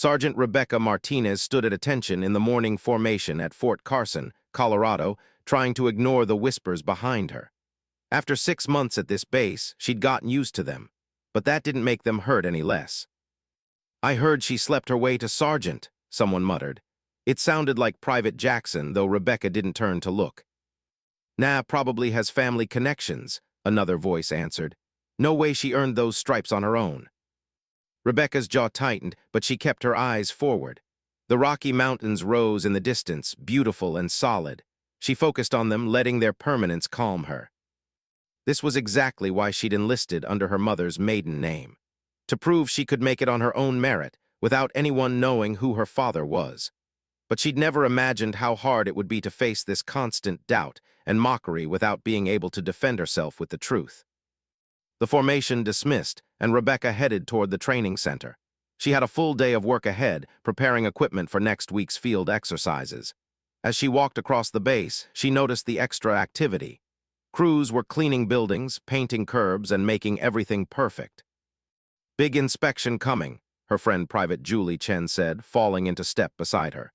Sergeant Rebecca Martinez stood at attention in the morning formation at Fort Carson, Colorado, trying to ignore the whispers behind her. After 6 months at this base, she'd gotten used to them, but that didn't make them hurt any less. "I heard she slept her way to sergeant," someone muttered. It sounded like Private Jackson, though Rebecca didn't turn to look. "Nah, probably has family connections," another voice answered. "No way she earned those stripes on her own." Rebecca's jaw tightened, but she kept her eyes forward. The Rocky Mountains rose in the distance, beautiful and solid. She focused on them, letting their permanence calm her. This was exactly why she'd enlisted under her mother's maiden name. To prove she could make it on her own merit, without anyone knowing who her father was. But she'd never imagined how hard it would be to face this constant doubt and mockery without being able to defend herself with the truth. The formation dismissed, and Rebecca headed toward the training center. She had a full day of work ahead, preparing equipment for next week's field exercises. As she walked across the base, she noticed the extra activity. Crews were cleaning buildings, painting curbs, and making everything perfect. "Big inspection coming," her friend Private Julie Chen said, falling into step beside her.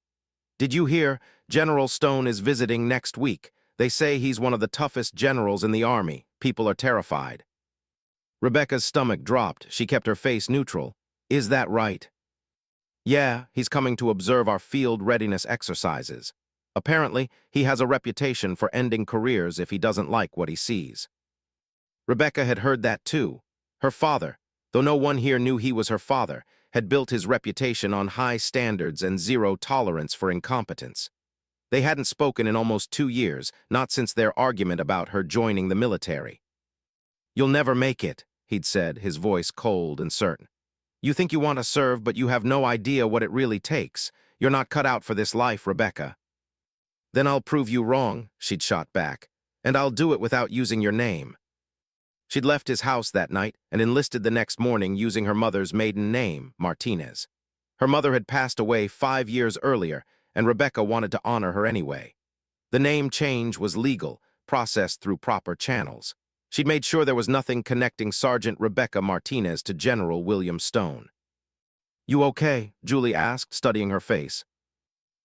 "Did you hear? General Stone is visiting next week. They say he's one of the toughest generals in the Army. People are terrified." Rebecca's stomach dropped. She kept her face neutral. "Is that right?" "Yeah, he's coming to observe our field readiness exercises. Apparently, he has a reputation for ending careers if he doesn't like what he sees." Rebecca had heard that too. Her father, though no one here knew he was her father, had built his reputation on high standards and zero tolerance for incompetence. They hadn't spoken in almost 2 years, not since their argument about her joining the military. "You'll never make it," he'd said, his voice cold and certain. "You think you want to serve, but you have no idea what it really takes. You're not cut out for this life, Rebecca." "Then I'll prove you wrong," she'd shot back, "and I'll do it without using your name." She'd left his house that night and enlisted the next morning using her mother's maiden name, Martinez. Her mother had passed away 5 years earlier, and Rebecca wanted to honor her anyway. The name change was legal, processed through proper channels. She'd made sure there was nothing connecting Sergeant Rebecca Martinez to General William Stone. "You okay?" Julie asked, studying her face.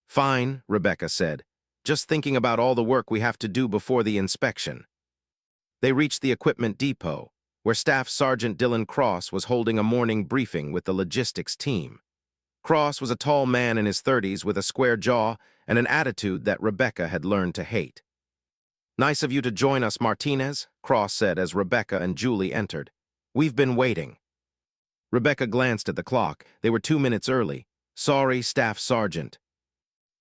"Fine," Rebecca said. "Just thinking about all the work we have to do before the inspection." They reached the equipment depot, where Staff Sergeant Dylan Cross was holding a morning briefing with the logistics team. Cross was a tall man in his 30s with a square jaw and an attitude that Rebecca had learned to hate. "Nice of you to join us, Martinez," Cross said as Rebecca and Julie entered. "We've been waiting." Rebecca glanced at the clock. They were 2 minutes early. "Sorry, Staff Sergeant."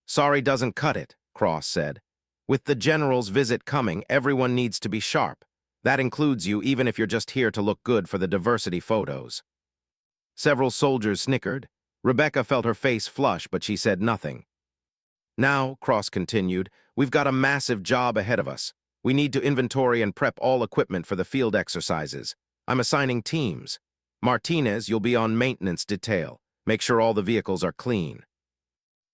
"Sorry doesn't cut it," Cross said. "With the General's visit coming, everyone needs to be sharp. That includes you, even if you're just here to look good for the diversity photos." Several soldiers snickered. Rebecca felt her face flush, but she said nothing. "Now," Cross continued, "we've got a massive job ahead of us. We need to inventory and prep all equipment for the field exercises. I'm assigning teams. Martinez, you'll be on maintenance detail. Make sure all the vehicles are clean."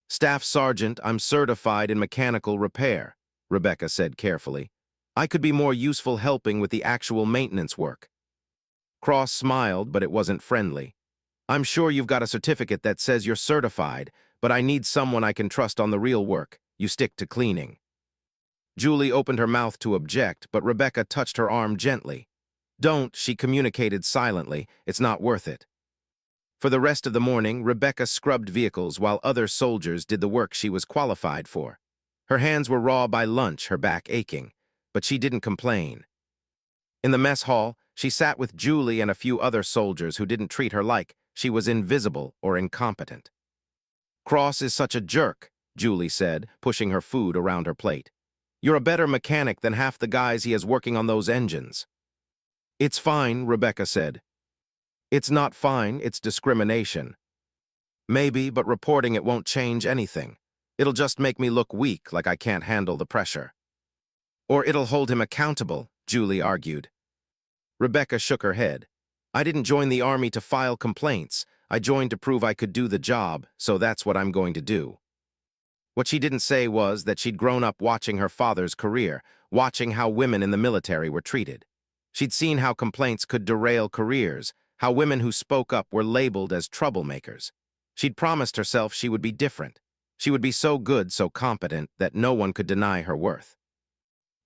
"Staff Sergeant, I'm certified in mechanical repair," Rebecca said carefully. "I could be more useful helping with the actual maintenance work." Cross smiled, but it wasn't friendly. "I'm sure you've got a certificate that says you're certified, but I need someone I can trust on the real work. You stick to cleaning." Julie opened her mouth to object, but Rebecca touched her arm gently. "Don't," she communicated silently. "It's not worth it." For the rest of the morning, Rebecca scrubbed vehicles while other soldiers did the work she was qualified for. Her hands were raw by lunch, her back aching, but she didn't complain. In the mess hall, she sat with Julie and a few other soldiers who didn't treat her like she was invisible or incompetent. "Cross is such a jerk," Julie said, pushing her food around her plate. "You're a better mechanic than half the guys he has working on those engines." "It's fine," Rebecca said. "It's not fine, it's discrimination." "Maybe, but reporting it won't change anything. It'll just make me look weak, like I can't handle the pressure." "Or it'll hold him accountable," Julie argued. Rebecca shook her head. "I didn't join the Army to file complaints. I joined to prove I could do the job, so that's what I'm going to do." What she didn't say was that she'd grown up watching her father's career, watching how women in the military were treated. She'd seen how complaints could derail careers, how women who spoke up were labeled as troublemakers. She'd promised herself she would be different. She would be so good, so competent, that no one could deny her worth.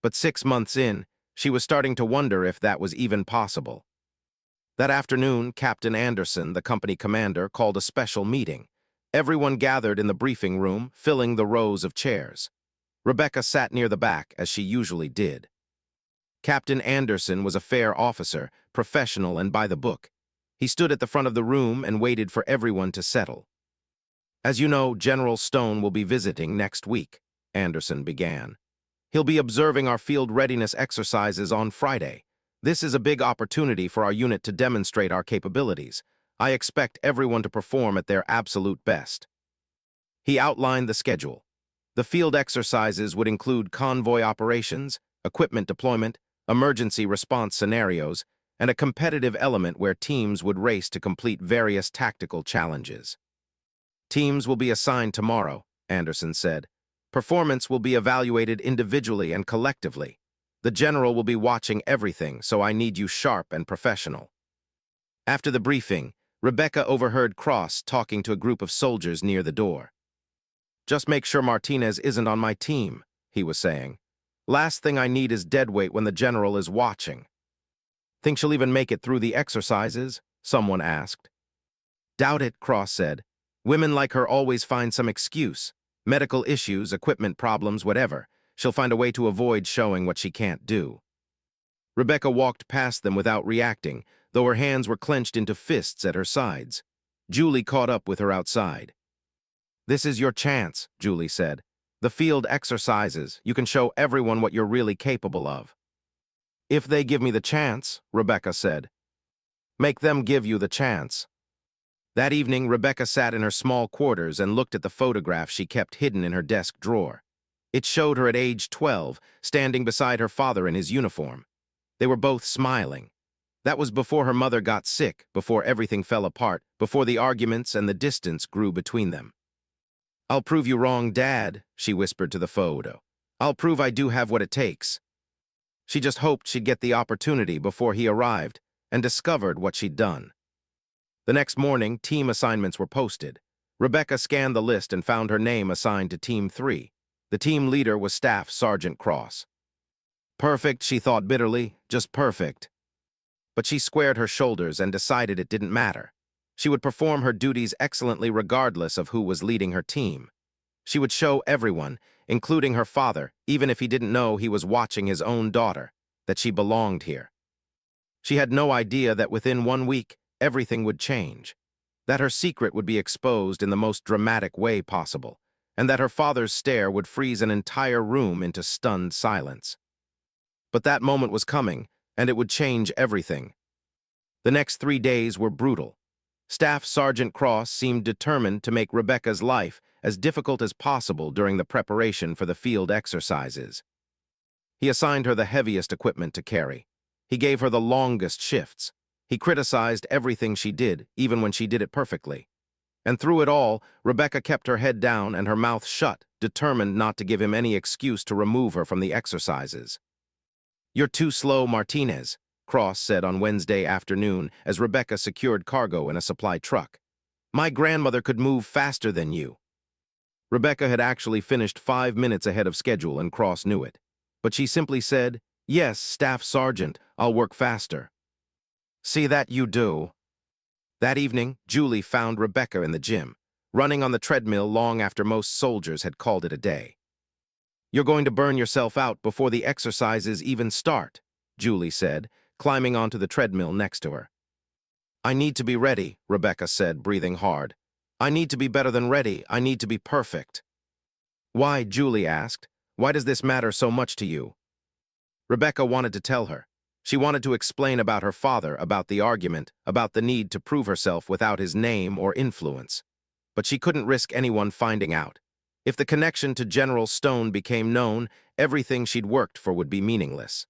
But 6 months in, she was starting to wonder if that was even possible. That afternoon, Captain Anderson, the company commander, called a special meeting. Everyone gathered in the briefing room, filling the rows of chairs. Rebecca sat near the back, as she usually did. Captain Anderson was a fair officer, professional and by the book. He stood at the front of the room and waited for everyone to settle. As you know, General Stone will be visiting next week, Anderson began. He'll be observing our field readiness exercises on Friday. This is a big opportunity for our unit to demonstrate our capabilities. I expect everyone to perform at their absolute best. He outlined the schedule. The field exercises would include convoy operations, equipment deployment, emergency response scenarios, and a competitive element where teams would race to complete various tactical challenges. Teams will be assigned tomorrow, Anderson said. Performance will be evaluated individually and collectively. The general will be watching everything, so I need you sharp and professional. After the briefing, Rebecca overheard Cross talking to a group of soldiers near the door. Just make sure Martinez isn't on my team, he was saying. Last thing I need is deadweight when the general is watching. Think she'll even make it through the exercises? Someone asked. Doubt it, Cross said. Women like her always find some excuse. Medical issues, equipment problems, whatever. She'll find a way to avoid showing what she can't do. Rebecca walked past them without reacting, though her hands were clenched into fists at her sides. Julie caught up with her outside. This is your chance, Julie said. The field exercises. You can show everyone what you're really capable of. If they give me the chance, Rebecca said. Make them give you the chance. That evening, Rebecca sat in her small quarters and looked at the photograph she kept hidden in her desk drawer. It showed her at age 12, standing beside her father in his uniform. They were both smiling. That was before her mother got sick, before everything fell apart, before the arguments and the distance grew between them. I'll prove you wrong, Dad, she whispered to the photo. I'll prove I do have what it takes. She just hoped she'd get the opportunity before he arrived and discovered what she'd done. The next morning, team assignments were posted. Rebecca scanned the list and found her name assigned to Team 3. The team leader was Staff Sergeant Cross. Perfect, she thought bitterly, just perfect. But she squared her shoulders and decided it didn't matter. She would perform her duties excellently regardless of who was leading her team. She would show everyone, including her father, even if he didn't know he was watching his own daughter, that she belonged here. She had no idea that within 1 week, everything would change, that her secret would be exposed in the most dramatic way possible, and that her father's stare would freeze an entire room into stunned silence. But that moment was coming, and it would change everything. The next 3 days were brutal. Staff Sergeant Cross seemed determined to make Rebecca's life as difficult as possible during the preparation for the field exercises. He assigned her the heaviest equipment to carry. He gave her the longest shifts. He criticized everything she did, even when she did it perfectly. And through it all, Rebecca kept her head down and her mouth shut, determined not to give him any excuse to remove her from the exercises. You're too slow, Martinez, Cross said on Wednesday afternoon as Rebecca secured cargo in a supply truck. My grandmother could move faster than you. Rebecca had actually finished 5 minutes ahead of schedule and Cross knew it. But she simply said, Yes, Staff Sergeant, I'll work faster. See that you do. That evening, Julie found Rebecca in the gym, running on the treadmill long after most soldiers had called it a day. You're going to burn yourself out before the exercises even start, Julie said, climbing onto the treadmill next to her. I need to be ready, Rebecca said, breathing hard. I need to be better than ready. I need to be perfect. Why, Julie asked. Why does this matter so much to you? Rebecca wanted to tell her. She wanted to explain about her father, about the argument, about the need to prove herself without his name or influence. But she couldn't risk anyone finding out. If the connection to General Stone became known, everything she'd worked for would be meaningless.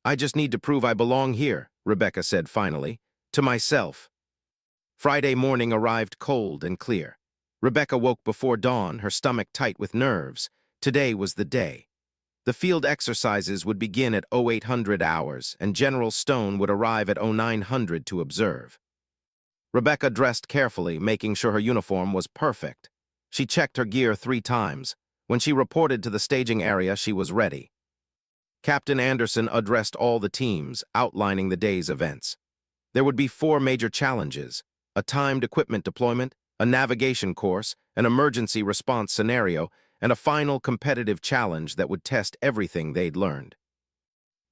I just need to prove I belong here, Rebecca said finally, to myself. Friday morning arrived cold and clear. Rebecca woke before dawn, her stomach tight with nerves. Today was the day. The field exercises would begin at 0800 hours, and General Stone would arrive at 0900 to observe. Rebecca dressed carefully, making sure her uniform was perfect. She checked her gear 3 times. When she reported to the staging area, she was ready. Captain Anderson addressed all the teams, outlining the day's events. There would be 4 major challenges: a timed equipment deployment, a navigation course, an emergency response scenario, and a final competitive challenge that would test everything they'd learned.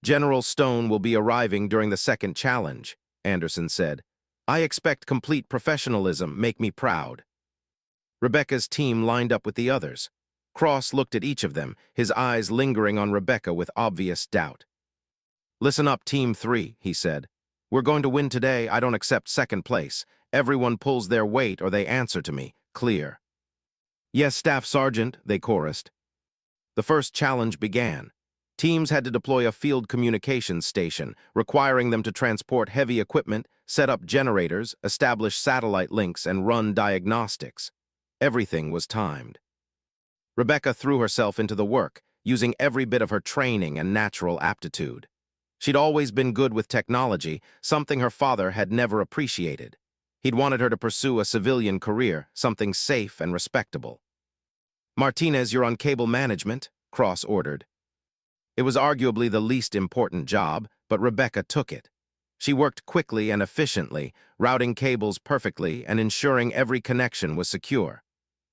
General Stone will be arriving during the second challenge, Anderson said. I expect complete professionalism. Make me proud. Rebecca's team lined up with the others. Cross looked at each of them, his eyes lingering on Rebecca with obvious doubt. Listen up, Team 3, he said. We're going to win today. I don't accept second place. Everyone pulls their weight or they answer to me. Clear. Yes, Staff Sergeant, they chorused. The first challenge began. Teams had to deploy a field communications station, requiring them to transport heavy equipment, set up generators, establish satellite links, and run diagnostics. Everything was timed. Rebecca threw herself into the work, using every bit of her training and natural aptitude. She'd always been good with technology, something her father had never appreciated. He'd wanted her to pursue a civilian career, something safe and respectable. Martinez, you're on cable management, Cross ordered. It was arguably the least important job, but Rebecca took it. She worked quickly and efficiently, routing cables perfectly and ensuring every connection was secure.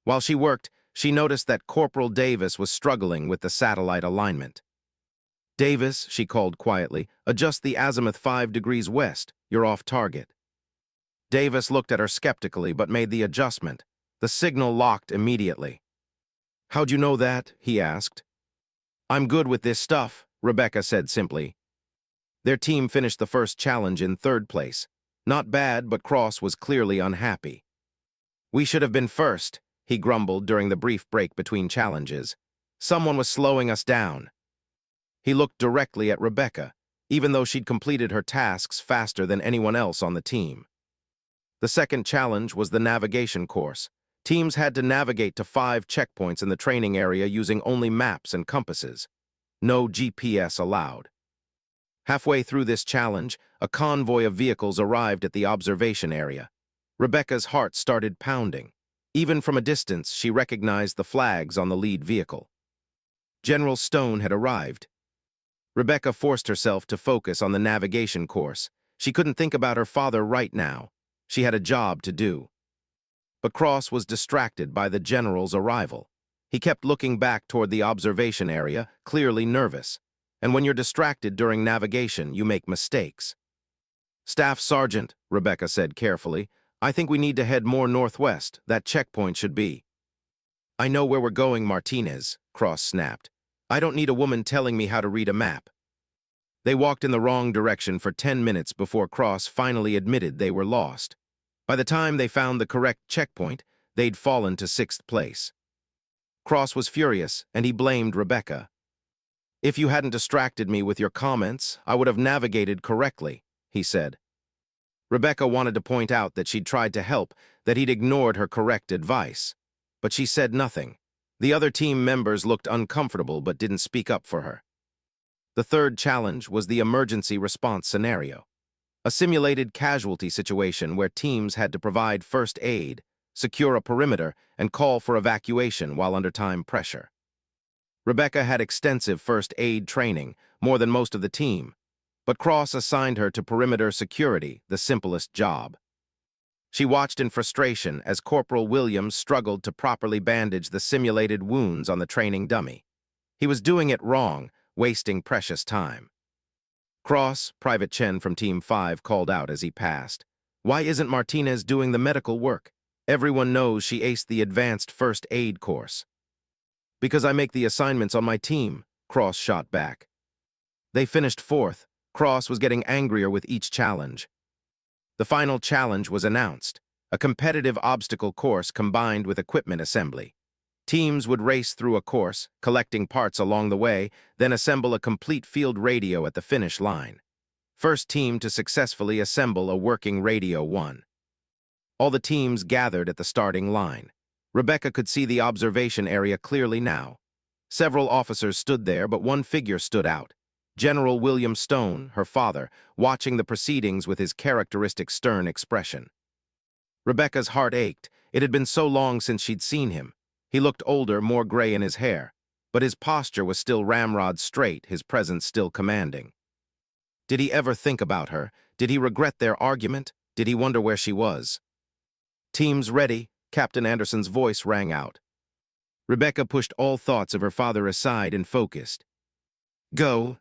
While she worked, she noticed that Corporal Davis was struggling with the satellite alignment. Davis, she called quietly, adjust the azimuth 5 degrees west. You're off target. Davis looked at her skeptically but made the adjustment. The signal locked immediately. How'd you know that? He asked. I'm good with this stuff, Rebecca said simply. Their team finished the first challenge in 3rd place. Not bad, but Cross was clearly unhappy. We should have been first, he grumbled during the brief break between challenges. Someone was slowing us down. He looked directly at Rebecca, even though she'd completed her tasks faster than anyone else on the team. The second challenge was the navigation course. Teams had to navigate to 5 checkpoints in the training area using only maps and compasses. No GPS allowed. Halfway through this challenge, a convoy of vehicles arrived at the observation area. Rebecca's heart started pounding. Even from a distance, she recognized the flags on the lead vehicle. General Stone had arrived. Rebecca forced herself to focus on the navigation course. She couldn't think about her father right now. She had a job to do. But Cross was distracted by the general's arrival. He kept looking back toward the observation area, clearly nervous. And when you're distracted during navigation, you make mistakes. Staff Sergeant, Rebecca said carefully, I think we need to head more northwest. That checkpoint should be. I know where we're going, Martinez, Cross snapped. I don't need a woman telling me how to read a map. They walked in the wrong direction for 10 minutes before Cross finally admitted they were lost. By the time they found the correct checkpoint, they'd fallen to 6th place. Cross was furious, and he blamed Rebecca. If you hadn't distracted me with your comments, I would have navigated correctly, he said. Rebecca wanted to point out that she'd tried to help, that he'd ignored her correct advice. But she said nothing. The other team members looked uncomfortable but didn't speak up for her. The third challenge was the emergency response scenario. A simulated casualty situation where teams had to provide first aid, secure a perimeter, and call for evacuation while under time pressure. Rebecca had extensive first aid training, more than most of the team, but Cross assigned her to perimeter security, the simplest job. She watched in frustration as Corporal Williams struggled to properly bandage the simulated wounds on the training dummy. He was doing it wrong, wasting precious time. Cross, Private Chen from Team 5 called out as he passed. Why isn't Martinez doing the medical work? Everyone knows she aced the advanced first aid course. Because I make the assignments on my team, Cross shot back. They finished 4th. Cross was getting angrier with each challenge. The final challenge was announced, a competitive obstacle course combined with equipment assembly. Teams would race through a course, collecting parts along the way, then assemble a complete field radio at the finish line. First team to successfully assemble a working radio won. All the teams gathered at the starting line. Rebecca could see the observation area clearly now. Several officers stood there, but one figure stood out. General William Stone, her father, watching the proceedings with his characteristic stern expression. Rebecca's heart ached. It had been so long since she'd seen him. He looked older, more gray in his hair, but his posture was still ramrod straight, his presence still commanding. Did he ever think about her? Did he regret their argument? Did he wonder where she was? "Team's ready," Captain Anderson's voice rang out. Rebecca pushed all thoughts of her father aside and focused. "Go."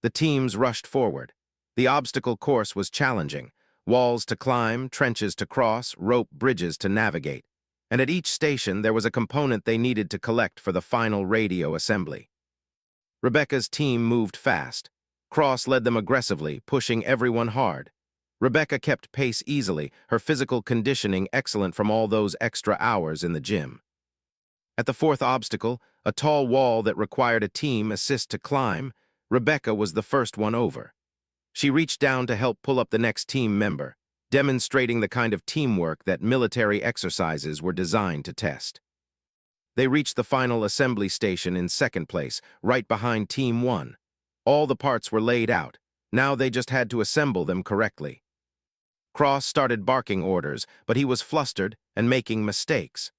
The teams rushed forward. The obstacle course was challenging. Walls to climb, trenches to cross, rope bridges to navigate. And at each station there was a component they needed to collect for the final radio assembly. Rebecca's team moved fast. Cross led them aggressively, pushing everyone hard. Rebecca kept pace easily, her physical conditioning excellent from all those extra hours in the gym. At the fourth obstacle, a tall wall that required a team assist to climb, Rebecca was the first one over. She reached down to help pull up the next team member, demonstrating the kind of teamwork that military exercises were designed to test. They reached the final assembly station in second place, right behind Team 1. All the parts were laid out. Now they just had to assemble them correctly. Cross started barking orders, but he was flustered and making mistakes.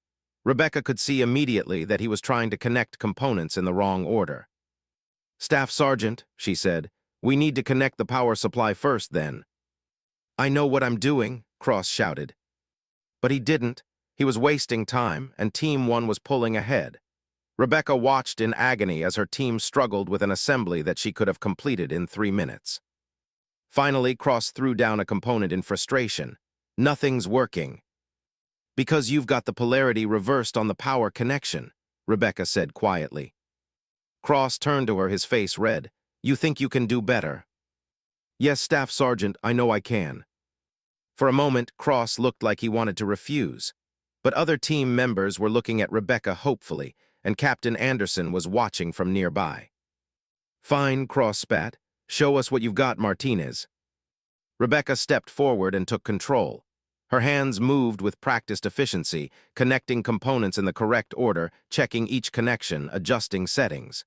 Rebecca could see immediately that he was trying to connect components in the wrong order. "Staff Sergeant," she said, "we need to connect the power supply first then." "I know what I'm doing," Cross shouted. But he didn't. He was wasting time, and Team 1 was pulling ahead. Rebecca watched in agony as her team struggled with an assembly that she could have completed in 3 minutes. Finally, Cross threw down a component in frustration. "Nothing's working." "Because you've got the polarity reversed on the power connection," Rebecca said quietly. Cross turned to her, his face red. "You think you can do better?" "Yes, Staff Sergeant, I know I can." For a moment, Cross looked like he wanted to refuse. But other team members were looking at Rebecca hopefully, and Captain Anderson was watching from nearby. "Fine," Cross spat. "Show us what you've got, Martinez." Rebecca stepped forward and took control. Her hands moved with practiced efficiency, connecting components in the correct order, checking each connection, adjusting settings.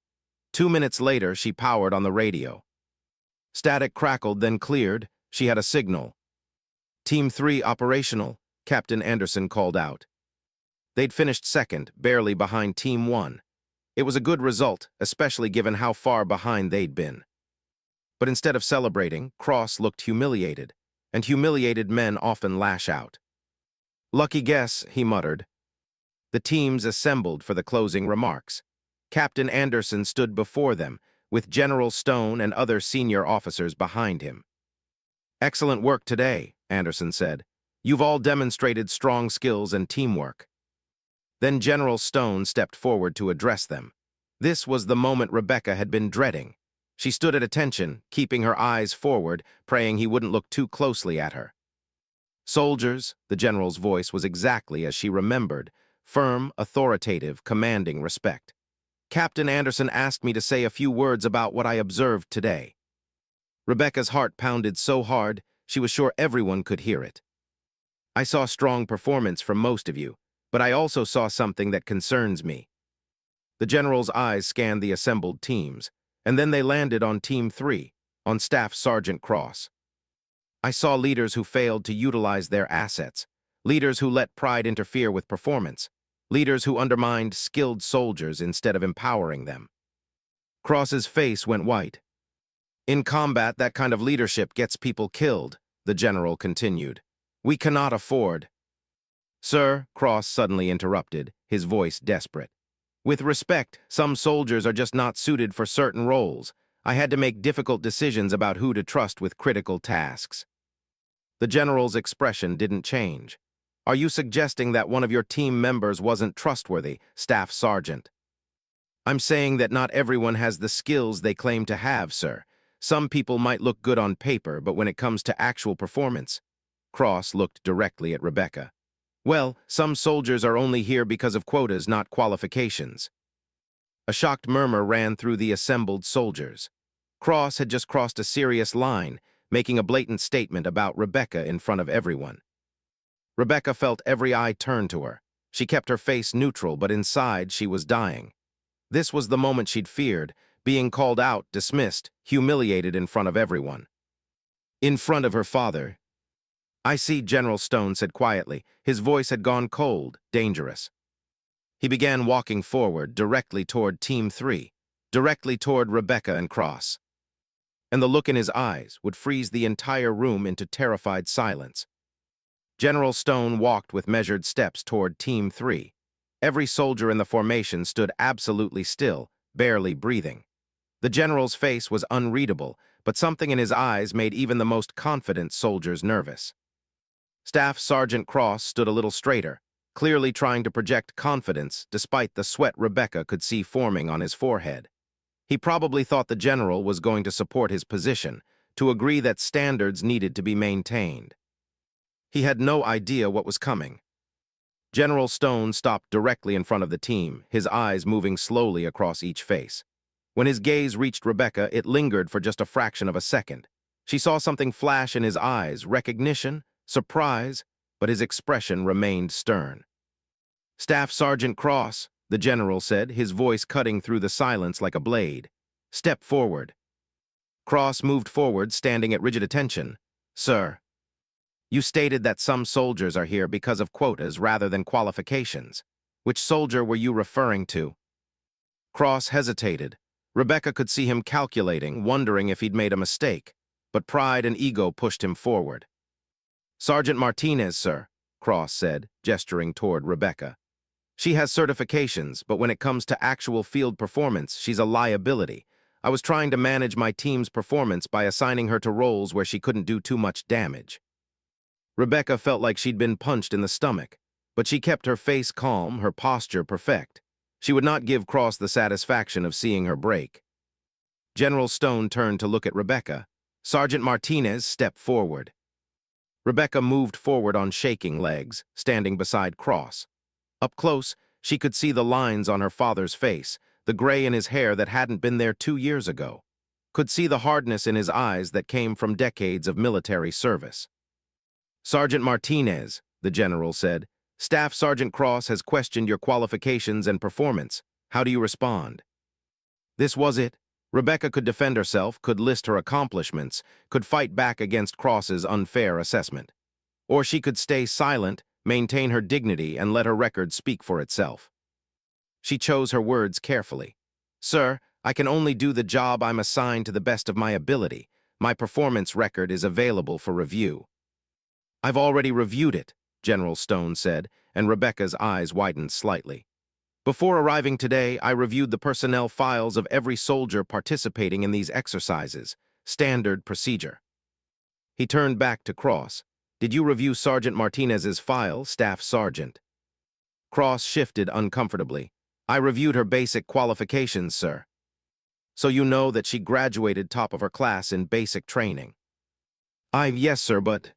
2 minutes later, she powered on the radio. Static crackled, then cleared. She had a signal. "Team 3 operational," Captain Anderson called out. They'd finished second, barely behind Team 1. It was a good result, especially given how far behind they'd been. But instead of celebrating, Cross looked humiliated, and humiliated men often lash out. "Lucky guess," he muttered. The teams assembled for the closing remarks. Captain Anderson stood before them, with General Stone and other senior officers behind him. "Excellent work today," Anderson said. "You've all demonstrated strong skills and teamwork." Then General Stone stepped forward to address them. This was the moment Rebecca had been dreading. She stood at attention, keeping her eyes forward, praying he wouldn't look too closely at her. "Soldiers," the general's voice was exactly as she remembered, firm, authoritative, commanding respect. "Captain Anderson asked me to say a few words about what I observed today." Rebecca's heart pounded so hard, she was sure everyone could hear it. "I saw strong performance from most of you, but I also saw something that concerns me." The general's eyes scanned the assembled teams, and then they landed on Team 3, on Staff Sergeant Cross. "I saw leaders who failed to utilize their assets, leaders who let pride interfere with performance, leaders who undermined skilled soldiers instead of empowering them." Cross's face went white. "In combat, that kind of leadership gets people killed," the general continued. "We cannot afford—" "Sir," Cross suddenly interrupted, his voice desperate. "With respect, some soldiers are just not suited for certain roles. I had to make difficult decisions about who to trust with critical tasks." The general's expression didn't change. "Are you suggesting that one of your team members wasn't trustworthy, Staff Sergeant?" "I'm saying that not everyone has the skills they claim to have, sir. Some people might look good on paper, but when it comes to actual performance—" Cross looked directly at Rebecca. "Well, some soldiers are only here because of quotas, not qualifications." A shocked murmur ran through the assembled soldiers. Cross had just crossed a serious line, making a blatant statement about Rebecca in front of everyone. Rebecca felt every eye turn to her. She kept her face neutral, but inside she was dying. This was the moment she'd feared, being called out, dismissed, humiliated in front of everyone. In front of her father. "I see," General Stone said quietly. His voice had gone cold, dangerous. He began walking forward, directly toward Team 3, directly toward Rebecca and Cross. And the look in his eyes would freeze the entire room into terrified silence. General Stone walked with measured steps toward Team 3. Every soldier in the formation stood absolutely still, barely breathing. The general's face was unreadable, but something in his eyes made even the most confident soldiers nervous. Staff Sergeant Cross stood a little straighter, clearly trying to project confidence despite the sweat Rebecca could see forming on his forehead. He probably thought the general was going to support his position, to agree that standards needed to be maintained. He had no idea what was coming. General Stone stopped directly in front of the team, his eyes moving slowly across each face. When his gaze reached Rebecca, it lingered for just a fraction of a second. She saw something flash in his eyes, recognition, surprise, but his expression remained stern. "Staff Sergeant Cross," the general said, his voice cutting through the silence like a blade. "Step forward." Cross moved forward, standing at rigid attention. "Sir, you stated that some soldiers are here because of quotas rather than qualifications. Which soldier were you referring to?" Cross hesitated. Rebecca could see him calculating, wondering if he'd made a mistake, but pride and ego pushed him forward. "Sergeant Martinez, sir," Cross said, gesturing toward Rebecca. "She has certifications, but when it comes to actual field performance, she's a liability. I was trying to manage my team's performance by assigning her to roles where she couldn't do too much damage." Rebecca felt like she'd been punched in the stomach, but she kept her face calm, her posture perfect. She would not give Cross the satisfaction of seeing her break. General Stone turned to look at Rebecca. "Sergeant Martinez, step forward." Rebecca moved forward on shaking legs, standing beside Cross. Up close, she could see the lines on her father's face, the gray in his hair that hadn't been there 2 years ago. Could see the hardness in his eyes that came from decades of military service. "Sergeant Martinez," the general said, "Staff Sergeant Cross has questioned your qualifications and performance. How do you respond?" This was it. Rebecca could defend herself, could list her accomplishments, could fight back against Cross's unfair assessment. Or she could stay silent, maintain her dignity, and let her record speak for itself. She chose her words carefully. "Sir, I can only do the job I'm assigned to the best of my ability. My performance record is available for review." "I've already reviewed it," General Stone said, and Rebecca's eyes widened slightly. "Before arriving today, I reviewed the personnel files of every soldier participating in these exercises. Standard procedure." He turned back to Cross. "Did you review Sergeant Martinez's file, Staff Sergeant?" Cross shifted uncomfortably. "I reviewed her basic qualifications, sir." "So you know that she graduated top of her class in basic training?" Yes, sir, but..."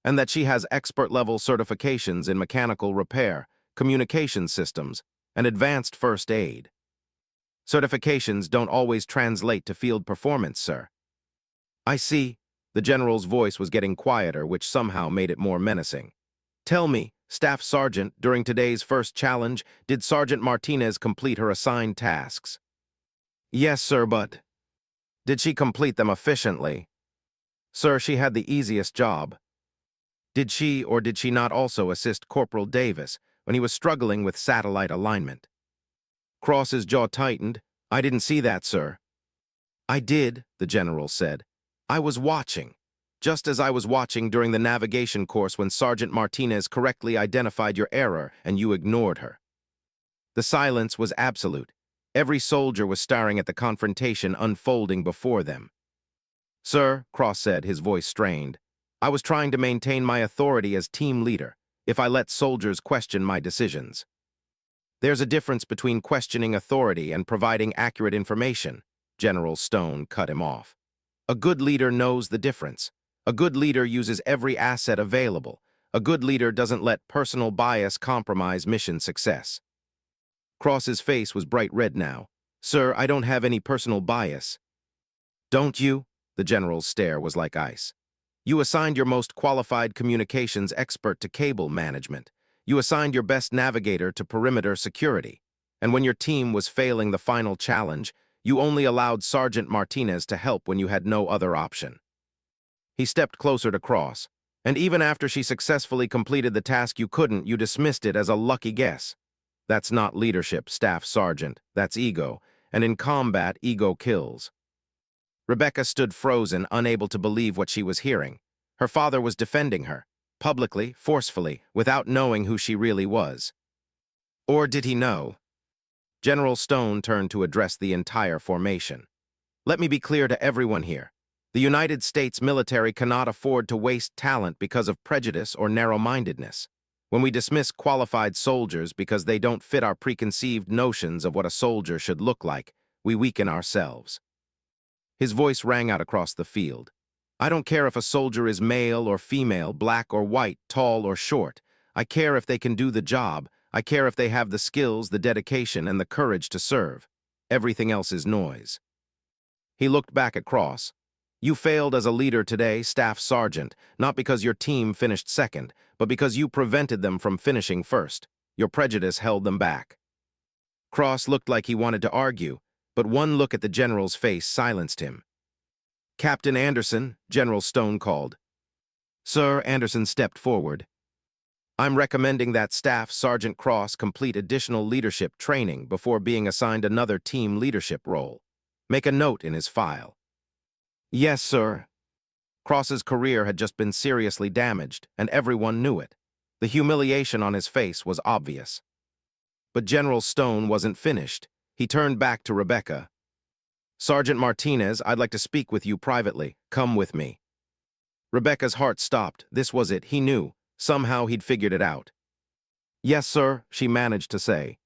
"And that she has expert-level certifications in mechanical repair, communication systems, and advanced first aid." "Certifications don't always translate to field performance, sir." "I see." The general's voice was getting quieter, which somehow made it more menacing. "Tell me, Staff Sergeant, during today's first challenge, did Sergeant Martinez complete her assigned tasks?" "Yes, sir, but..." "Did she complete them efficiently?" "Sir, she had the easiest job." "Did she or did she not also assist Corporal Davis when he was struggling with satellite alignment?" Cross's jaw tightened. "I didn't see that, sir." "I did," the general said. "I was watching, just as I was watching during the navigation course when Sergeant Martinez correctly identified your error and you ignored her." The silence was absolute. Every soldier was staring at the confrontation unfolding before them. "Sir," Cross said, his voice strained, "I was trying to maintain my authority as team leader if I let soldiers question my decisions." "There's a difference between questioning authority and providing accurate information," General Stone cut him off. "A good leader knows the difference. A good leader uses every asset available. A good leader doesn't let personal bias compromise mission success." Cross's face was bright red now. "Sir, I don't have any personal bias." "Don't you?" The general's stare was like ice. "You assigned your most qualified communications expert to cable management. You assigned your best navigator to perimeter security. And when your team was failing the final challenge, you only allowed Sergeant Martinez to help when you had no other option." He stepped closer to Cross. And even after she successfully completed the task you dismissed it as a lucky guess. That's not leadership, Staff Sergeant. That's ego. And in combat, ego kills. Rebecca stood frozen, unable to believe what she was hearing. Her father was defending her, publicly, forcefully, without knowing who she really was. Or did he know? General Stone turned to address the entire formation. Let me be clear to everyone here. The United States military cannot afford to waste talent because of prejudice or narrow-mindedness. When we dismiss qualified soldiers because they don't fit our preconceived notions of what a soldier should look like, we weaken ourselves. His voice rang out across the field. I don't care if a soldier is male or female, black or white, tall or short. I care if they can do the job. I care if they have the skills, the dedication, and the courage to serve. Everything else is noise. He looked back at Cross. You failed as a leader today, Staff Sergeant, not because your team finished second, but because you prevented them from finishing first. Your prejudice held them back. Cross looked like he wanted to argue, but one look at the general's face silenced him. Captain Anderson, General Stone called. Sir, Anderson stepped forward. I'm recommending that Staff Sergeant Cross complete additional leadership training before being assigned another team leadership role. Make a note in his file. Yes, sir. Cross's career had just been seriously damaged, and everyone knew it. The humiliation on his face was obvious. But General Stone wasn't finished. He turned back to Rebecca. Sergeant Martinez, I'd like to speak with you privately. Come with me. Rebecca's heart stopped. This was it. He knew. Somehow he'd figured it out. Yes, sir, she managed to say.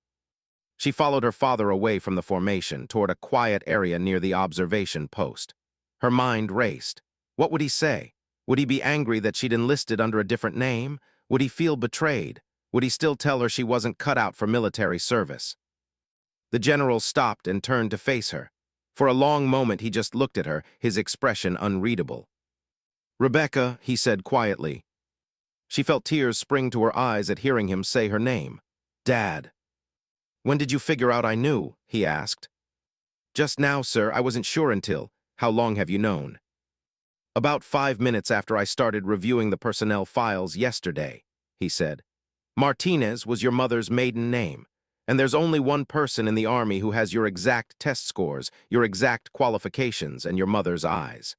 She followed her father away from the formation toward a quiet area near the observation post. Her mind raced. What would he say? Would he be angry that she'd enlisted under a different name? Would he feel betrayed? Would he still tell her she wasn't cut out for military service? The general stopped and turned to face her. For a long moment he just looked at her, his expression unreadable. Rebecca, he said quietly. She felt tears spring to her eyes at hearing him say her name. Dad. When did you figure out I knew? He asked. Just now, sir. I wasn't sure until. How long have you known? About 5 minutes after I started reviewing the personnel files yesterday, he said. Martinez was your mother's maiden name, and there's only one person in the Army who has your exact test scores, your exact qualifications, and your mother's eyes.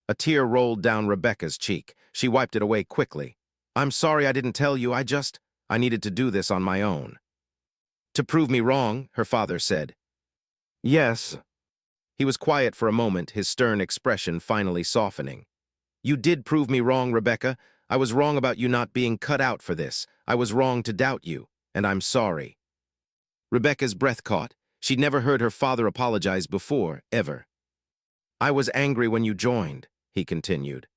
A tear rolled down Rebecca's cheek. She wiped it away quickly. I'm sorry I didn't tell you. I needed to do this on my own. To prove me wrong, her father said. Yes. He was quiet for a moment, his stern expression finally softening. You did prove me wrong, Rebecca. I was wrong about you not being cut out for this. I was wrong to doubt you, and I'm sorry. Rebecca's breath caught. She'd never heard her father apologize before, ever. I was angry when you joined, he continued.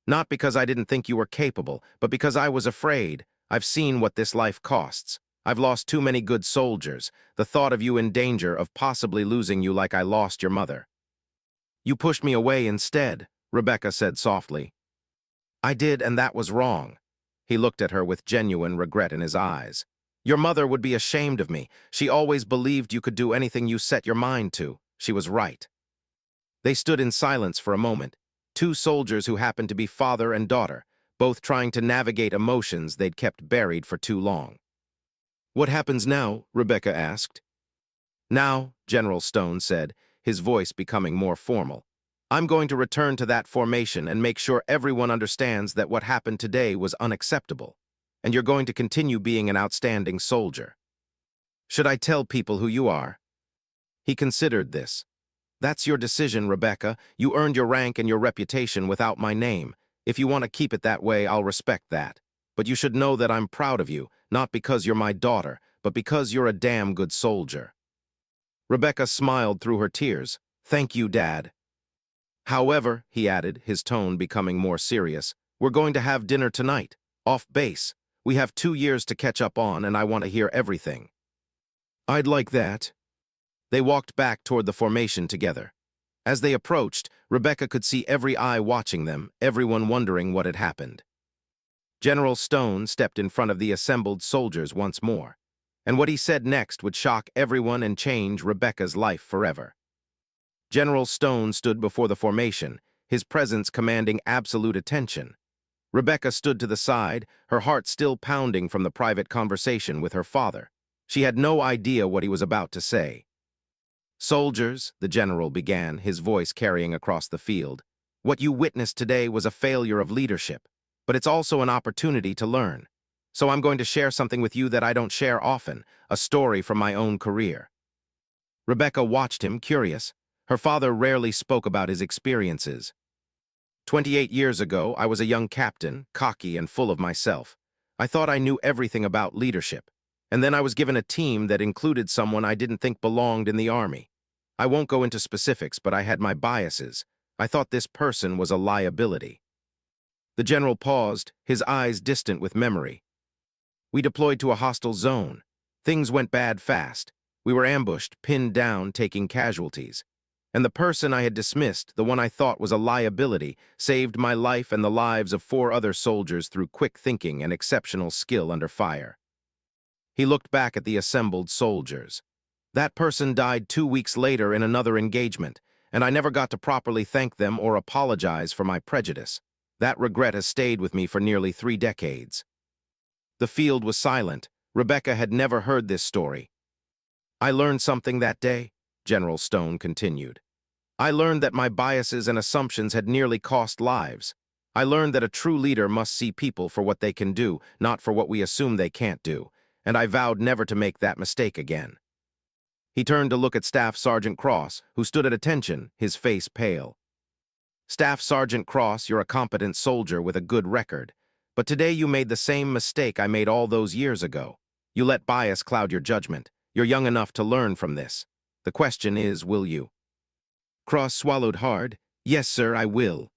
Not because I didn't think you were capable, but because I was afraid. I've seen what this life costs. I've lost too many good soldiers. The thought of you in danger, of possibly losing you like I lost your mother. You pushed me away instead, Rebecca said softly. I did, and that was wrong. He looked at her with genuine regret in his eyes. Your mother would be ashamed of me. She always believed you could do anything you set your mind to. She was right. They stood in silence for a moment, two soldiers who happened to be father and daughter, both trying to navigate emotions they'd kept buried for too long. What happens now? Rebecca asked. Now, General Stone said, his voice becoming more formal. I'm going to return to that formation and make sure everyone understands that what happened today was unacceptable, and you're going to continue being an outstanding soldier. Should I tell people who you are? He considered this. That's your decision, Rebecca. You earned your rank and your reputation without my name. If you want to keep it that way, I'll respect that. But you should know that I'm proud of you, not because you're my daughter, but because you're a damn good soldier. Rebecca smiled through her tears. Thank you, Dad. However, he added, his tone becoming more serious, we're going to have dinner tonight, off base. We have 2 years to catch up on, and I want to hear everything. I'd like that. They walked back toward the formation together. As they approached, Rebecca could see every eye watching them, everyone wondering what had happened. General Stone stepped in front of the assembled soldiers once more, and what he said next would shock everyone and change Rebecca's life forever. General Stone stood before the formation, his presence commanding absolute attention. Rebecca stood to the side, her heart still pounding from the private conversation with her father. She had no idea what he was about to say. "Soldiers," the general began, his voice carrying across the field, "what you witnessed today was a failure of leadership, but it's also an opportunity to learn. So I'm going to share something with you that I don't share often, a story from my own career." Rebecca watched him, curious. Her father rarely spoke about his experiences. 28 years ago, I was a young captain, cocky and full of myself. I thought I knew everything about leadership. And then I was given a team that included someone I didn't think belonged in the army. I won't go into specifics, but I had my biases. I thought this person was a liability. The general paused, his eyes distant with memory. We deployed to a hostile zone. Things went bad fast. We were ambushed, pinned down, taking casualties. And the person I had dismissed, the one I thought was a liability, saved my life and the lives of 4 other soldiers through quick thinking and exceptional skill under fire. He looked back at the assembled soldiers. That person died 2 weeks later in another engagement, and I never got to properly thank them or apologize for my prejudice. That regret has stayed with me for nearly 3 decades. The field was silent. Rebecca had never heard this story. "I learned something that day," General Stone continued. "I learned that my biases and assumptions had nearly cost lives. I learned that a true leader must see people for what they can do, not for what we assume they can't do, and I vowed never to make that mistake again." He turned to look at Staff Sergeant Cross, who stood at attention, his face pale. "Staff Sergeant Cross, you're a competent soldier with a good record. But today you made the same mistake I made all those years ago. You let bias cloud your judgment. You're young enough to learn from this. The question is, will you?" Cross swallowed hard. "Yes, sir, I will."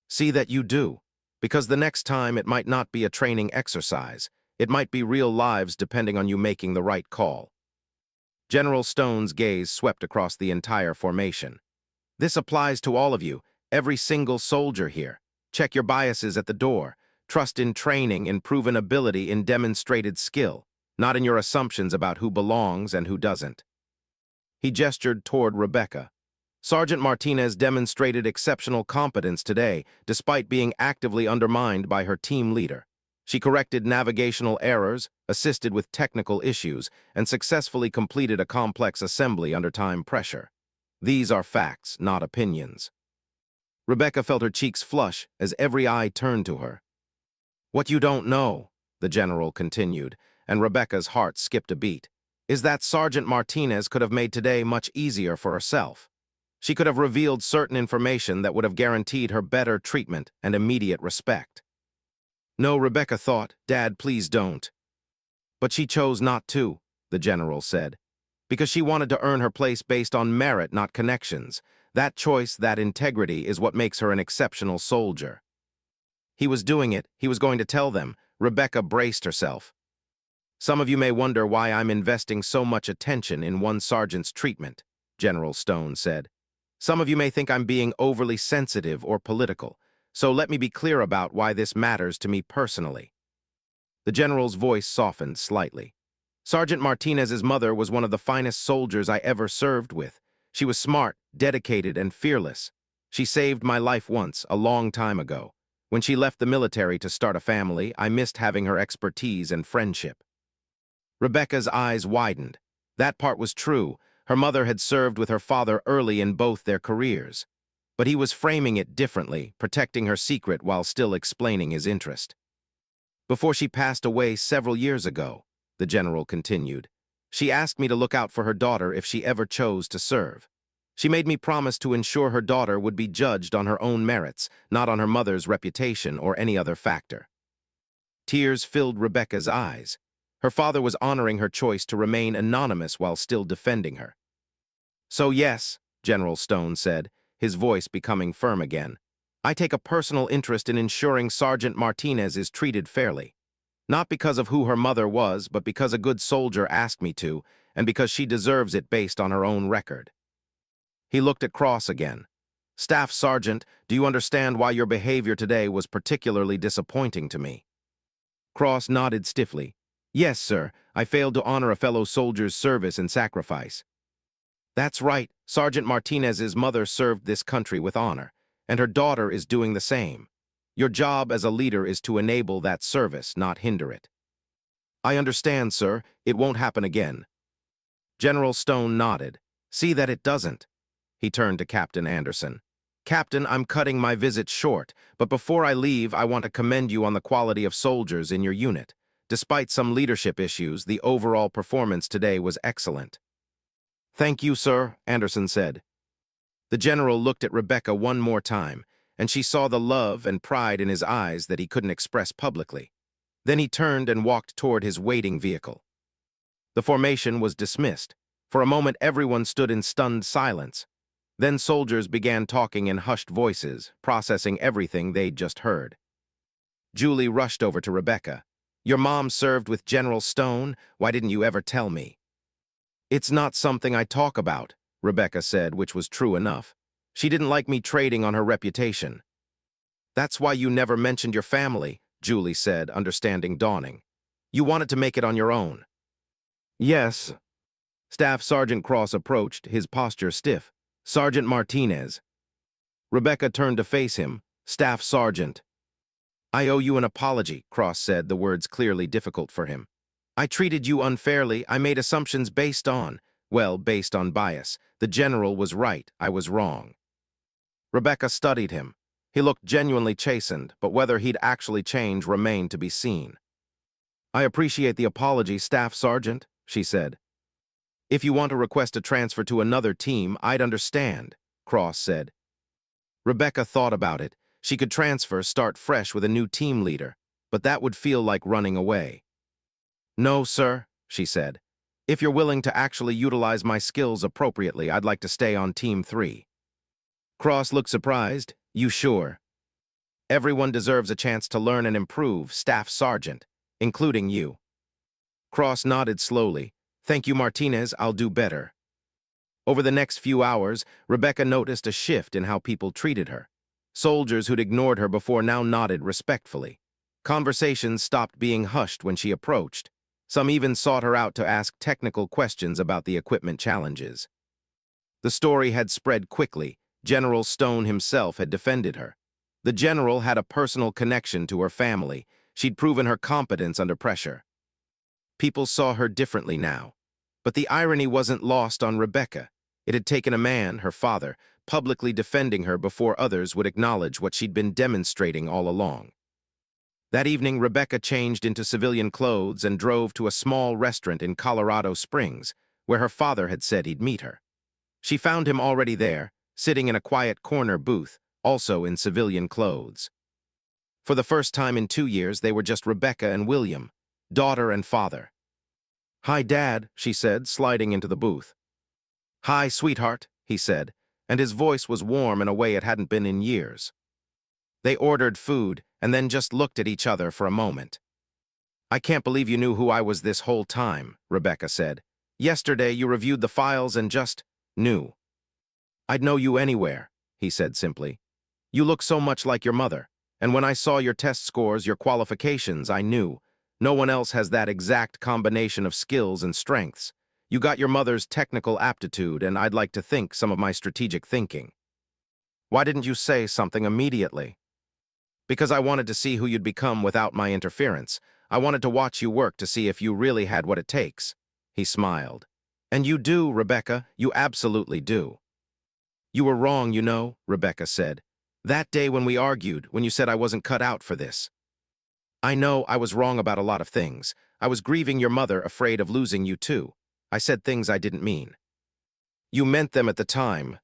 "See that you do, because the next time it might not be a training exercise. It might be real lives depending on you making the right call." General Stone's gaze swept across the entire formation. "This applies to all of you, every single soldier here. Check your biases at the door. Trust in training, in proven ability, in demonstrated skill, not in your assumptions about who belongs and who doesn't." He gestured toward Rebecca. "Sergeant Martinez demonstrated exceptional competence today, despite being actively undermined by her team leader. She corrected navigational errors, assisted with technical issues, and successfully completed a complex assembly under time pressure. These are facts, not opinions." Rebecca felt her cheeks flush as every eye turned to her. "What you don't know," the general continued, and Rebecca's heart skipped a beat, "is that Sergeant Martinez could have made today much easier for herself. She could have revealed certain information that would have guaranteed her better treatment and immediate respect." "No," Rebecca thought, "Dad, please don't." "But she chose not to," the general said, "because she wanted to earn her place based on merit, not connections. That choice, that integrity, is what makes her an exceptional soldier." He was doing it. He was going to tell them. Rebecca braced herself. "Some of you may wonder why I'm investing so much attention in one sergeant's treatment," General Stone said. "Some of you may think I'm being overly sensitive or political, so let me be clear about why this matters to me personally." The general's voice softened slightly. "Sergeant Martinez's mother was one of the finest soldiers I ever served with. She was smart, dedicated, and fearless. She saved my life once, a long time ago. When she left the military to start a family, I missed having her expertise and friendship." Rebecca's eyes widened. That part was true. Her mother had served with her father early in both their careers. But he was framing it differently, protecting her secret while still explaining his interest. "Before she passed away several years ago," the general continued, "she asked me to look out for her daughter if she ever chose to serve. She made me promise to ensure her daughter would be judged on her own merits, not on her mother's reputation or any other factor." Tears filled Rebecca's eyes. Her father was honoring her choice to remain anonymous while still defending her. "So yes," General Stone said, his voice becoming firm again, "I take a personal interest in ensuring Sergeant Martinez is treated fairly. Not because of who her mother was, but because a good soldier asked me to, and because she deserves it based on her own record." He looked at Cross again. "Staff Sergeant, do you understand why your behavior today was particularly disappointing to me?" Cross nodded stiffly. "Yes, sir, I failed to honor a fellow soldier's service and sacrifice." "That's right. Sergeant Martinez's mother served this country with honor, and her daughter is doing the same. Your job as a leader is to enable that service, not hinder it. I understand, sir. It won't happen again. General Stone nodded. See that it doesn't. He turned to Captain Anderson. Captain, I'm cutting my visit short, but before I leave, I want to commend you on the quality of soldiers in your unit. Despite some leadership issues, the overall performance today was excellent. Thank you, sir, Anderson said. The general looked at Rebecca one more time, and she saw the love and pride in his eyes that he couldn't express publicly. Then he turned and walked toward his waiting vehicle. The formation was dismissed. For a moment, everyone stood in stunned silence. Then soldiers began talking in hushed voices, processing everything they'd just heard. Julie rushed over to Rebecca. Your mom served with General Stone? Why didn't you ever tell me? It's not something I talk about, Rebecca said, which was true enough. She didn't like me trading on her reputation. That's why you never mentioned your family, Julie said, understanding dawning. You wanted to make it on your own. Yes. Staff Sergeant Cross approached, his posture stiff. Sergeant Martinez. Rebecca turned to face him. Staff Sergeant. I owe you an apology, Cross said, the words clearly difficult for him. I treated you unfairly. I made assumptions based on bias. The general was right. I was wrong. Rebecca studied him. He looked genuinely chastened, but whether he'd actually change remained to be seen. I appreciate the apology, Staff Sergeant, she said. If you want to request a transfer to another team, I'd understand, Cross said. Rebecca thought about it. She could transfer, start fresh with a new team leader, but that would feel like running away. No, sir, she said. If you're willing to actually utilize my skills appropriately, I'd like to stay on Team 3. Cross looked surprised. You sure? Everyone deserves a chance to learn and improve, Staff Sergeant, including you. Cross nodded slowly. Thank you, Martinez, I'll do better. Over the next few hours, Rebecca noticed a shift in how people treated her. Soldiers who'd ignored her before now nodded respectfully. Conversations stopped being hushed when she approached. Some even sought her out to ask technical questions about the equipment challenges. The story had spread quickly. General Stone himself had defended her. The general had a personal connection to her family. She'd proven her competence under pressure. People saw her differently now. But the irony wasn't lost on Rebecca. It had taken a man, her father, publicly defending her before others would acknowledge what she'd been demonstrating all along. That evening, Rebecca changed into civilian clothes and drove to a small restaurant in Colorado Springs, where her father had said he'd meet her. She found him already there, sitting in a quiet corner booth, also in civilian clothes. For the first time in 2 years, they were just Rebecca and William, daughter and father. Hi, Dad, she said, sliding into the booth. Hi, sweetheart, he said, and his voice was warm in a way it hadn't been in years. They ordered food and then just looked at each other for a moment. I can't believe you knew who I was this whole time, Rebecca said. Yesterday you reviewed the files and just knew. I'd know you anywhere, he said simply. You look so much like your mother, and when I saw your test scores, your qualifications, I knew. No one else has that exact combination of skills and strengths. You got your mother's technical aptitude, and I'd like to think some of my strategic thinking. Why didn't you say something immediately? Because I wanted to see who you'd become without my interference. I wanted to watch you work to see if you really had what it takes. He smiled. And you do, Rebecca, you absolutely do. You were wrong, you know, Rebecca said. That day when we argued, when you said I wasn't cut out for this. I know I was wrong about a lot of things. I was grieving your mother, afraid of losing you too. I said things I didn't mean. You meant them at the time.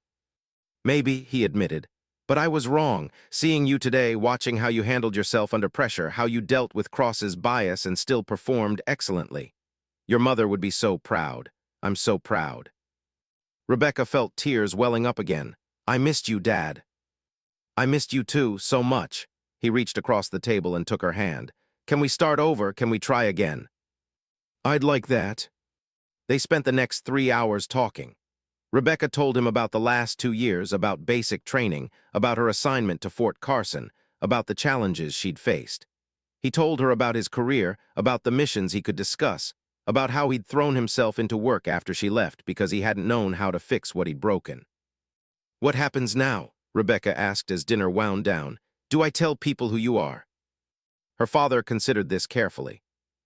Maybe, he admitted. But I was wrong, seeing you today, watching how you handled yourself under pressure, how you dealt with Cross's bias and still performed excellently. Your mother would be so proud. I'm so proud. Rebecca felt tears welling up again. I missed you, Dad. I missed you too, so much. He reached across the table and took her hand. Can we start over? Can we try again? I'd like that. They spent the next 3 hours talking. Rebecca told him about the last 2 years, about basic training, about her assignment to Fort Carson, about the challenges she'd faced. He told her about his career, about the missions he could discuss, about how he'd thrown himself into work after she left because he hadn't known how to fix what he'd broken. What happens now? Rebecca asked as dinner wound down. Do I tell people who you are? Her father considered this carefully.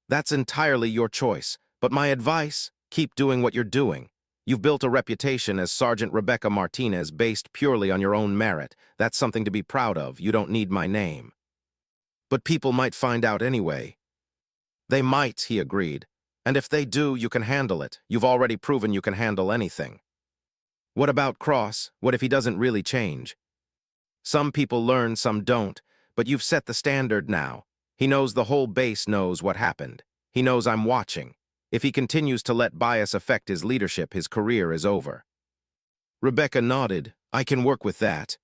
That's entirely your choice, but my advice, keep doing what you're doing. You've built a reputation as Sergeant Rebecca Martinez based purely on your own merit. That's something to be proud of. You don't need my name. But people might find out anyway. They might, he agreed. And if they do, you can handle it. You've already proven you can handle anything. What about Cross? What if he doesn't really change? Some people learn, some don't, but you've set the standard now. He knows the whole base knows what happened. He knows I'm watching. If he continues to let bias affect his leadership, his career is over. Rebecca nodded. I can work with that.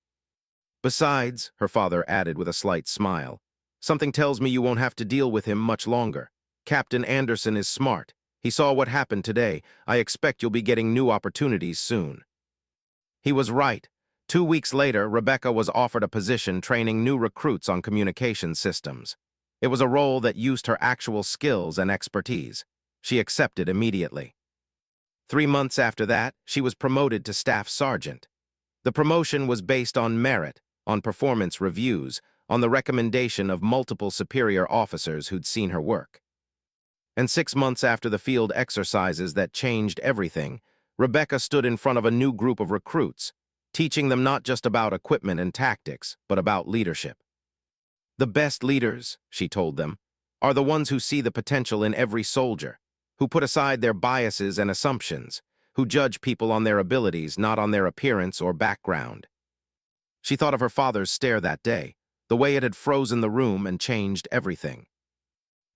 Besides, her father added with a slight smile, something tells me you won't have to deal with him much longer. Captain Anderson is smart. He saw what happened today. I expect you'll be getting new opportunities soon. He was right. 2 weeks later, Rebecca was offered a position training new recruits on communication systems. It was a role that used her actual skills and expertise. She accepted immediately. 3 months after that, she was promoted to staff sergeant. The promotion was based on merit, on performance reviews, on the recommendation of multiple superior officers who'd seen her work. And 6 months after the field exercises that changed everything, Rebecca stood in front of a new group of recruits, teaching them not just about equipment and tactics, but about leadership. The best leaders, she told them, are the ones who see the potential in every soldier, who put aside their biases and assumptions, who judge people on their abilities, not on their appearance or background. She thought of her father's stare that day, the way it had frozen the room and changed everything.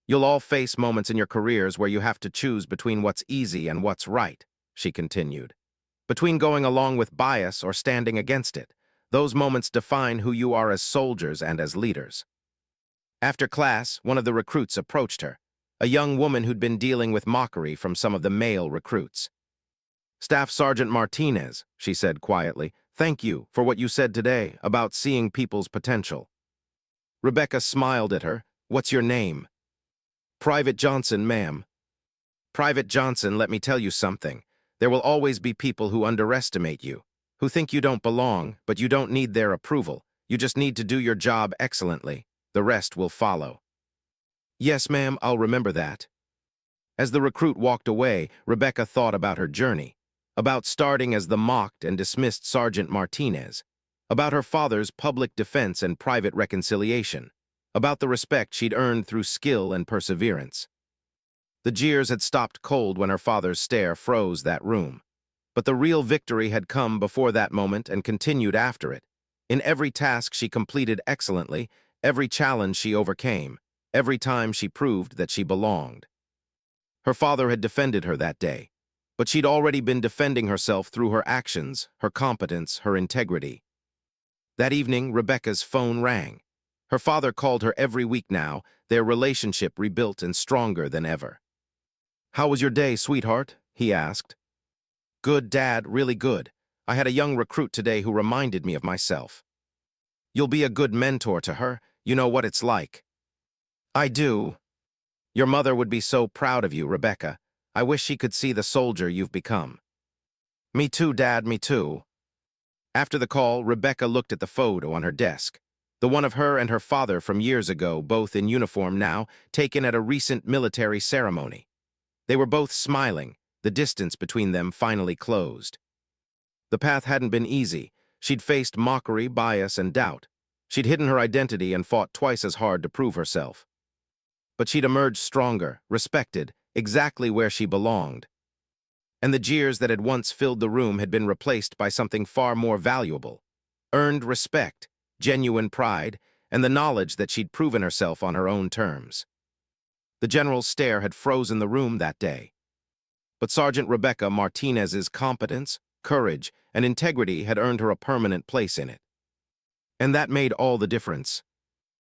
You'll all face moments in your careers where you have to choose between what's easy and what's right, she continued. Between going along with bias or standing against it, those moments define who you are as soldiers and as leaders. After class, one of the recruits approached her, a young woman who'd been dealing with mockery from some of the male recruits. Staff Sergeant Martinez, she said quietly, thank you for what you said today about seeing people's potential. Rebecca smiled at her. What's your name? Private Johnson, ma'am. Private Johnson, let me tell you something. There will always be people who underestimate you, who think you don't belong, but you don't need their approval. You just need to do your job excellently. The rest will follow. Yes, ma'am, I'll remember that. As the recruit walked away, Rebecca thought about her journey, about starting as the mocked and dismissed Sergeant Martinez, about her father's public defense and private reconciliation, about the respect she'd earned through skill and perseverance. The jeers had stopped cold when her father's stare froze that room. But the real victory had come before that moment and continued after it. In every task she completed excellently, every challenge she overcame, every time she proved that she belonged. Her father had defended her that day, but she'd already been defending herself through her actions, her competence, her integrity. That evening, Rebecca's phone rang. Her father called her every week now, their relationship rebuilt and stronger than ever. How was your day, sweetheart? He asked. Good, Dad, really good. I had a young recruit today who reminded me of myself. You'll be a good mentor to her. You know what it's like. I do. Your mother would be so proud of you, Rebecca. I wish she could see the soldier you've become. Me too, Dad, me too. After the call, Rebecca looked at the photo on her desk. The one of her and her father from years ago, both in uniform now, taken at a recent military ceremony. They were both smiling, the distance between them finally closed. The path hadn't been easy. She'd faced mockery, bias, and doubt. She'd hidden her identity and fought twice as hard to prove herself. But she'd emerged stronger, respected, exactly where she belonged. And the jeers that had once filled the room had been replaced by something far more valuable. Earned respect, genuine pride, and the knowledge that she'd proven herself on her own terms. The general's stare had frozen the room that day. But Sergeant Rebecca Martinez's competence, courage, and integrity had earned her a permanent place in it. And that made all the difference.